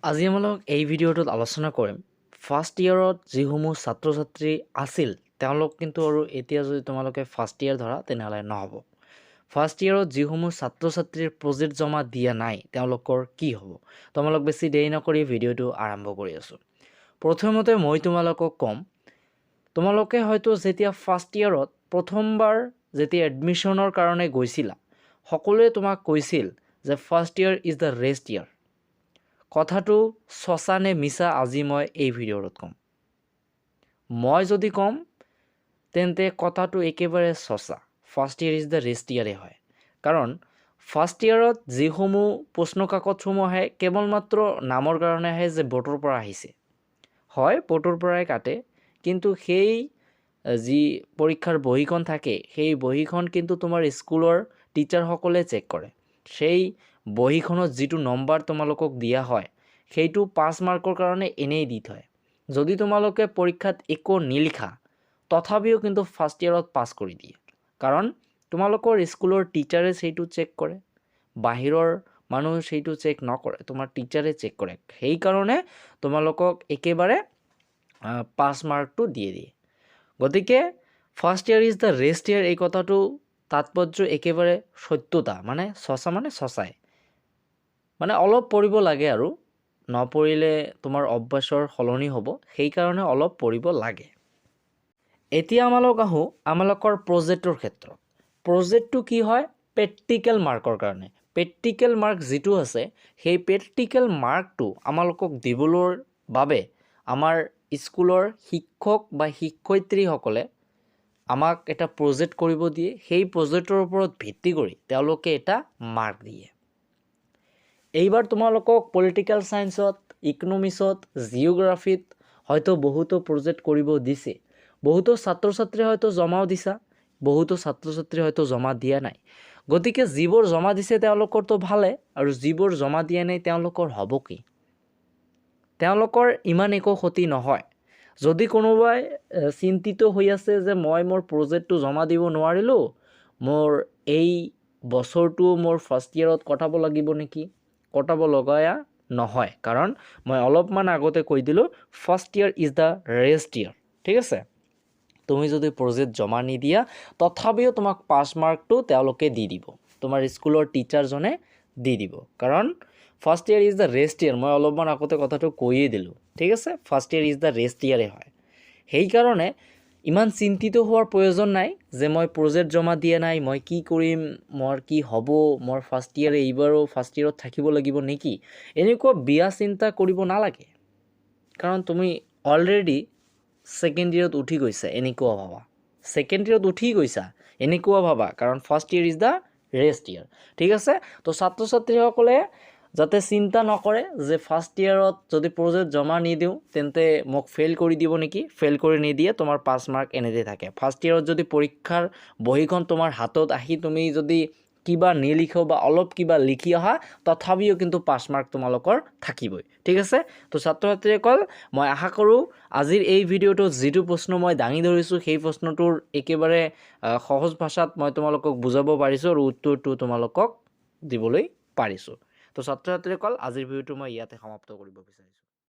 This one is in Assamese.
আজি আমালোক এই ভিডিঅ'টোত আলোচনা কৰিম ফাৰ্ষ্ট ইয়েৰত যিসমূহ ছাত্ৰ ছাত্ৰী আছিল তেওঁলোক কিন্তু আৰু এতিয়া যদি তোমালোকে ফাৰ্ষ্ট ইয়েৰ ধৰা তেনেহ'লে নহ'ব। ফাৰ্ষ্ট ইয়েৰত যিসমূহ ছাত্ৰ ছাত্ৰীৰ প্ৰজেক্ট জমা দিয়া নাই তেওঁলোকৰ কি হ'ব? তোমালোক বেছি দেৰি নকৰি ভিডিঅ'টো আৰম্ভ কৰি আছোঁ। প্ৰথমতে মই তোমালোকক ক'ম, তোমালোকে হয়তো যেতিয়া ফাৰ্ষ্ট ইয়েৰত প্ৰথমবাৰ যেতিয়া এডমিশ্যনৰ কাৰণে গৈছিলা, সকলোৱে তোমাক কৈছিল যে first year is the rest year. কথাটো সঁচা নে মিছা আজি মই এই ভিডিঅ'ত ক'ম। মই যদি ক'ম তেন্তে কথাটো একেবাৰে সঁচা। First year is the rest ইয়েৰে হয়। কাৰণ ফাৰ্ষ্ট ইয়েৰত যিসমূহ প্ৰশ্ন কাকতসমূহ আহে কেৱল মাত্ৰ নামৰ কাৰণে আহে যে বৰ্ডৰ পৰা আহিছে। হয়, বৰ্ডৰ পৰাই কাটে, কিন্তু সেই যি পৰীক্ষাৰ বহীখন থাকে সেই বহীখন কিন্তু তোমাৰ স্কুলৰ টিচাৰসকলে চেক কৰে। সেই বহীখনত যিটো নম্বৰ তোমালোকক দিয়া হয় সেইটো 5 মাৰ্কৰ কাৰণে এনেই দি থয়। যদি তোমালোকে পৰীক্ষাত একো নিলিখা তথাপিও কিন্তু ফাৰ্ষ্ট ইয়েৰত পাছ কৰি দিয়ে। কাৰণ তোমালোকৰ স্কুলৰ টিচাৰে সেইটো চেক কৰে, বাহিৰৰ মানুহ সেইটো চেক নকৰে, তোমাৰ টিচাৰে চেক কৰে। সেইকাৰণে তোমালোকক একেবাৰে 5 মাৰ্কটো দিয়ে। গতিকে first year is the rest year এই কথাটো তাৎপৰ্য একেবাৰে সত্যতা, মানে সঁচা মানে সঁচাই। মানে অলপ পঢ়িব লাগে আৰু নপঢ়িলে তোমাৰ অভ্যাসৰ সলনি হ'ব, সেইকাৰণে অলপ পঢ়িব লাগে। এতিয়া আমালোকৰ প্ৰজেক্টৰ ক্ষেত্ৰত প্ৰজেক্টটো কি হয়? প্ৰেক্টিকেল মাৰ্কৰ কাৰণে। প্ৰেক্টিকেল মাৰ্ক যিটো আছে সেই প্ৰেক্টিকেল মাৰ্কটো আমালোকক দিবলৈ বাবে আমাৰ স্কুলৰ শিক্ষক বা শিক্ষয়িত্ৰীসকলে আমাক এটা প্ৰজেক্ট কৰিব দিয়ে। সেই প্ৰজেক্টৰ ওপৰত ভিত্তি কৰি তেওঁলোকে এটা মাৰ্ক দিয়ে। এইবাৰ তোমালোকক পলিটিকেল ছায়েন্সত, ইকনমিক্সত, জিঅ'গ্ৰাফিত হয়তো বহুতো প্ৰজেক্ট কৰিব দিছে। বহুতো ছাত্ৰ ছাত্ৰী হয়তো জমাও দিছা, বহুতো ছাত্ৰ ছাত্ৰী হয়তো জমা দিয়া নাই। গতিকে যিবোৰ জমা দিছে তেওঁলোকৰতো ভালে, আৰু যিবোৰ জমা দিয়া নাই তেওঁলোকৰ হ'ব কি? তেওঁলোকৰ ইমান একো ক্ষতি নহয়। যদি কোনোবাই চিন্তিত হৈ আছে যে মই মোৰ প্ৰজেক্টটো জমা দিব নোৱাৰিলোঁ, মোৰ এই বছৰটো মোৰ ফাৰ্ষ্ট ইয়েৰত কটাব লাগিব নেকি? কটাব লগা নহয়, কাৰণ মই অলপমান আগতে কৈ দিলোঁ first year is the rest year. ঠিক আছে? তুমি যদি প্ৰজেক্ট জমা নিদিয়া তথাপিও তোমাক 5 মাৰ্কটো তেওঁলোকে দি দিব, তোমাৰ স্কুলৰ টিচাৰজনে দি দিব। কাৰণ first year is the rest year, মই অলপমান আগতে কথাটো কৈয়ে দিলোঁ। ঠিক আছে? First year is the rest ইয়েৰে হয়। সেইকাৰণে ইমান চিন্তিত হোৱাৰ প্ৰয়োজন নাই যে মই প্ৰজেক্ট জমা দিয়া নাই, মই কি কৰিম, মোৰ কি হ'ব, মোৰ ফাৰ্ষ্ট ইয়েৰে এইবাৰো ফাৰ্ষ্ট ইয়েৰত থাকিব লাগিব নেকি? এনেকুৱা বেয়া চিন্তা কৰিব নালাগে। কাৰণ তুমি অলৰেডি ছেকেণ্ড ইয়েৰত উঠি গৈছা, এনেকুৱা ভাবা। ছেকেণ্ড ইয়েৰত উঠি গৈছা এনেকুৱা ভাবা, কাৰণ first year is the rest year. ঠিক আছে? তো ছাত্ৰ ছাত্ৰীসকলে যাতে চিন্তা নকৰে যে ফাৰ্ষ্ট ইয়েৰত যদি প্ৰজেক্ট জমা নিদিওঁ তেন্তে মোক ফেইল কৰি দিব নেকি? ফেইল কৰি নিদিয়ে, তোমাৰ 5 মাৰ্ক এনেতে থাকে। ফাৰ্ষ্ট ইয়েৰত যদি পৰীক্ষাৰ বহীখন তোমাৰ হাতত আহি তুমি যদি কিবা নিলিখো বা অলপ কিবা লিখি অহা তথাপিও কিন্তু 5 মাৰ্ক তোমালোকৰ থাকিবই। ঠিক আছে? তো ছাত্ৰ ছাত্ৰীসকল, মই আশা কৰোঁ আজিৰ এই ভিডিঅ'টোত যিটো প্ৰশ্ন মই দাঙি ধৰিছোঁ সেই প্ৰশ্নটোৰ একেবাৰে সহজ ভাষাত মই তোমালোকক বুজাব পাৰিছোঁ আৰু উত্তৰটো তোমালোকক দিবলৈ পাৰিছোঁ। তো ছাত্ৰ ছাত্ৰীসকল, আজিৰ ভিডিঅ'টো মই ইয়াতে সমাপ্ত কৰিব বিচাৰিছোঁ।